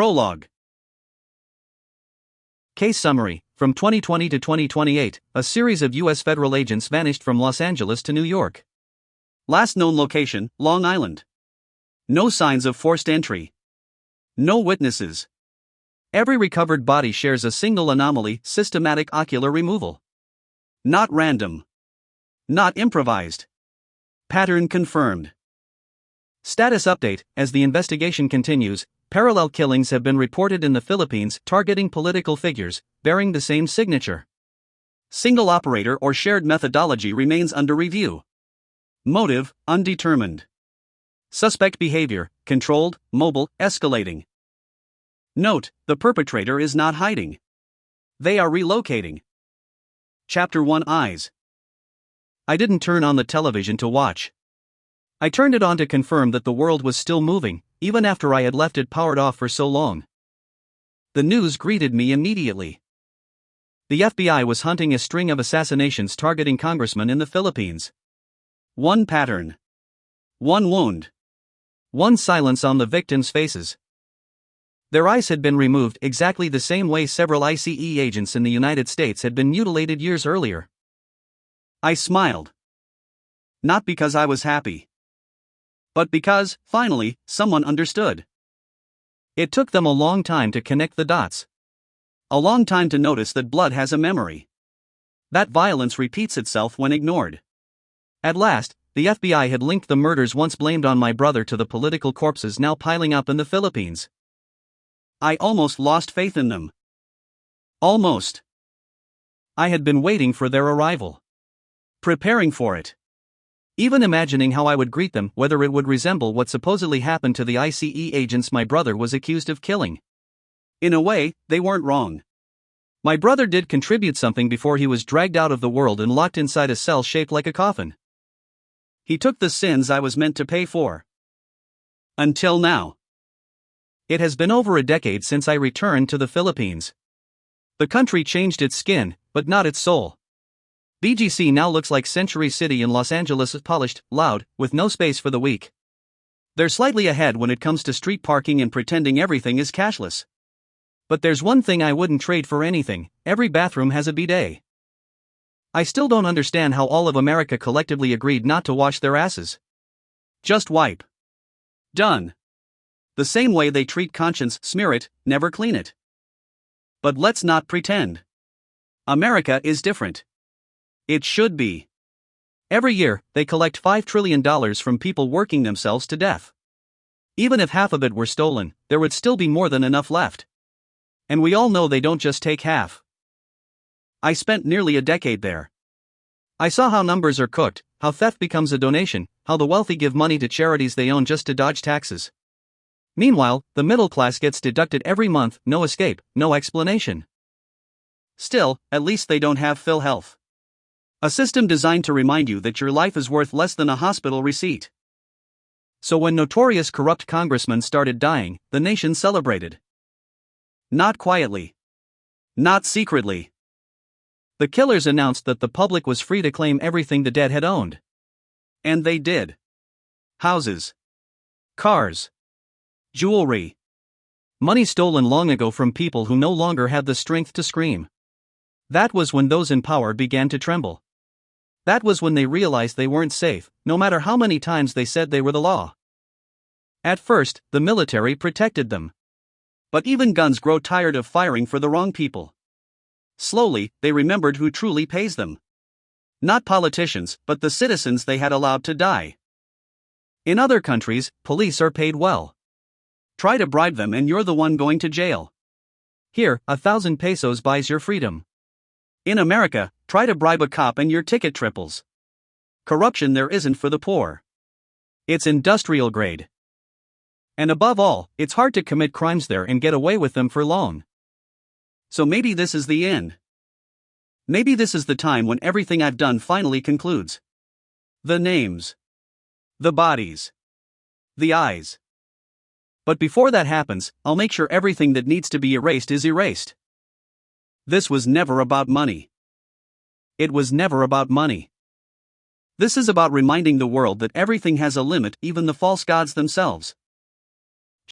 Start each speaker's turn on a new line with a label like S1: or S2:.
S1: Prologue. Case summary. From 2020 to 2028, a series of U.S. federal agents vanished from Los Angeles to New York. Last known location, Long Island. No signs of forced entry. No witnesses. Every recovered body shares a single anomaly: systematic ocular removal. Not random. Not improvised. Pattern confirmed. Status update. As the investigation continues, parallel killings have been reported in the Philippines targeting political figures bearing the same signature. Single operator or shared methodology remains under review. Motive, undetermined. Suspect behavior, controlled, mobile, escalating. Note, the perpetrator is not hiding. They are relocating. Chapter 1: Eyes. I didn't turn on the television to watch. I turned it on to confirm that the world was still moving, even after I had left it powered off for so long. The news greeted me immediately. The FBI was hunting a string of assassinations targeting congressmen in the Philippines. One pattern. One wound. One silence on the victims' faces. Their eyes had been removed exactly the same way several ICE agents in the United States had been mutilated years earlier. I smiled. Not because I was happy, but because, finally, someone understood. It took them a long time to connect the dots. A long time to notice that blood has a memory. That violence repeats itself when ignored. At last, the FBI had linked the murders once blamed on my brother to the political corpses now piling up in the Philippines. I almost lost faith in them. Almost. I had been waiting for their arrival. Preparing for it. Even imagining how I would greet them, whether it would resemble what supposedly happened to the ICE agents my brother was accused of killing. In a way, they weren't wrong. My brother did contribute something before he was dragged out of the world and locked inside a cell shaped like a coffin. He took the sins I was meant to pay for. Until now. It has been over a decade since I returned to the Philippines. The country changed its skin, but not its soul. BGC now looks like Century City in Los Angeles, polished, loud, with no space for the weak. They're slightly ahead when it comes to street parking and pretending everything is cashless. But there's one thing I wouldn't trade for anything: every bathroom has a bidet. I still don't understand how all of America collectively agreed not to wash their asses. Just wipe. Done. The same way they treat conscience: smear it, never clean it. But let's not pretend. America is different. It should be. Every year, they collect $5 trillion from people working themselves to death. Even if half of it were stolen, there would still be more than enough left. And we all know they don't just take half. I spent nearly a decade there. I saw how numbers are cooked, how theft becomes a donation, how the wealthy give money to charities they own just to dodge taxes. Meanwhile, the middle class gets deducted every month, no escape, no explanation. Still, at least they don't have PhilHealth. A system designed to remind you that your life is worth less than a hospital receipt. So when notorious corrupt congressmen started dying, the nation celebrated. Not quietly. Not secretly. The killers announced that the public was free to claim everything the dead had owned. And they did. Houses. Cars. Jewelry. Money stolen long ago from people who no longer had the strength to scream. That was when those in power began to tremble. That was when they realized they weren't safe, no matter how many times they said they were the law. At first, the military protected them. But even guns grow tired of firing for the wrong people. Slowly, they remembered who truly pays them. Not politicians, but the citizens they had allowed to die. In other countries, police are paid well. Try to bribe them and you're the one going to jail. Here, 1,000 pesos buys your freedom. In America, try to bribe a cop and your ticket triples. Corruption there isn't for the poor. It's industrial grade. And above all, it's hard to commit crimes there and get away with them for long. So maybe this is the end. Maybe this is the time when everything I've done finally concludes. The names. The bodies. The eyes. But before that happens, I'll make sure everything that needs to be erased is erased. This was never about money. It was never about money. This is about reminding the world that everything has a limit, even the false gods themselves.